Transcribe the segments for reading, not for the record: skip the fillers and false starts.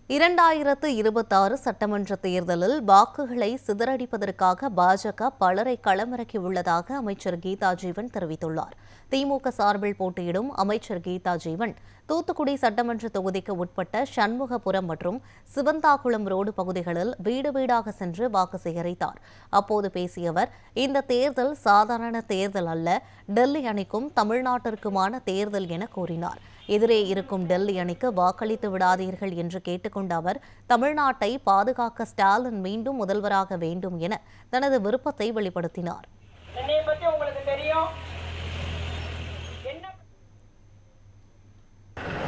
2026 சட்டமன்ற தேர்தலில் வாக்குகளை சிதறடிப்பதற்காக பாஜக பலரை களமிறக்கியுள்ளதாக அமைச்சர் கீதா ஜீவன் தெரிவித்துள்ளார். திமுக சார்பில் போட்டியிடும் அமைச்சர் கீதா ஜீவன் தூத்துக்குடி சட்டமன்ற தொகுதிக்கு உட்பட்ட சண்முகபுரம் மற்றும் சிவந்தாகுளம் ரோடு பகுதிகளில் வீடு வீடாக சென்று வாக்கு சேகரித்தார். அப்போது பேசிய அவர், இந்த தேர்தல் சாதாரண தேர்தல் அல்ல, டெல்லி அணிக்கும் தமிழ்நாட்டிற்குமான தேர்தல் என கூறினார். எதிரே இருக்கும் டெல்லி அணிக்கு வாக்களித்து விடாதீர்கள் என்று கேட்டுக்கொண்ட அவர், தமிழ்நாட்டை பாதுகாக்க ஸ்டாலின் மீண்டும் முதல்வராக வேண்டும் என தனது விருப்பத்தை வெளிப்படுத்தினார்.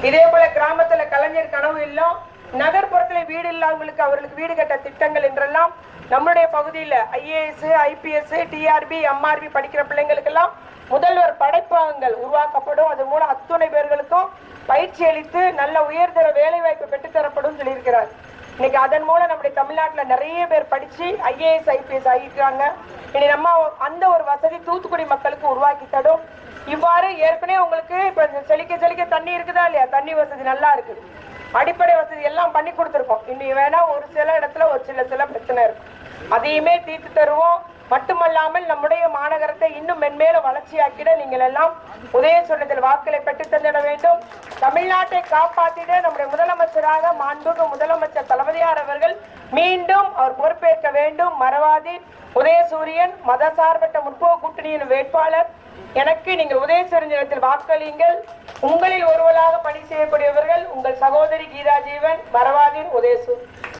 இதே போல கிராமத்துல கலைஞர் கனவு இல்லம், நகர்ப்புறத்துல வீடு இல்லாதவங்களுக்கு அவர்களுக்கு வீடு கட்ட திட்டங்கள் என்றெல்லாம் நம்முடைய பகுதியில் ஐஏஎஸ், ஐபிஎஸ், டிஆர்பி, எம்ஆர்பி படிக்கிற பிள்ளைங்களுக்கு எல்லாம் முதல்வர் படைப்பகங்கள் உருவாக்கப்படும். அது மூலம் அத்துணை பேர்களுக்கும் பயிற்சி அளித்து நல்ல உயர்தர வேலை வாய்ப்பு பெற்றுத்தரப்படும் சொல்லியிருக்கிறார். இன்னைக்கு அதன் மூலம் நம்முடைய தமிழ்நாட்டில் நிறைய பேர் படிச்சு ஐஏஎஸ், ஐபிஎஸ் ஆகியிருக்காங்க. இனி நம்ம அந்த ஒரு வசதி தூத்துக்குடி மக்களுக்கு உருவாக்கி தரும். இவ்வாறு ஏற்கனவே உங்களுக்கு இப்ப செழிக்க செழிக்க தண்ணி இருக்குதா இல்லையா? தண்ணி வசதி நல்லா இருக்கு, அடிப்படை வசதி எல்லாம் பண்ணி கொடுத்துருக்கோம். இன்னி வேணா ஒரு சில இடத்துல ஒரு சில பிரச்சனை இருக்கும், அதையுமே தீர்த்து தருவோம். மட்டுமல்லாமல் நம்முடைய மாநகரத்தை இன்னும் மென்மேல வளர்ச்சியாக்கிட நீங்கள் எல்லாம் உதய சொன்னதில் வாக்களை பெற்று தந்திட வேண்டும். தமிழ்நாட்டை காப்பாற்றிட நம்முடைய முதலமைச்சராக மாண்புமிகு முதலமைச்சர் தளபதியார் அவர்கள் மீண்டும் அவர் பொறுப்பேற்க வேண்டும். மறவாதீர் உதயசூரியன் மதசார்பற்ற முற்போக்கு கூட்டணியின் வேட்பாளர். எனக்கு நீங்கள் உதயசூரியன் வாக்களியுங்கள். உங்களில் ஒருவராக பணி செய்யக்கூடியவர்கள் உங்கள் சகோதரி கீதா ஜீவன். மறவாதீர் உதயசூரியன்.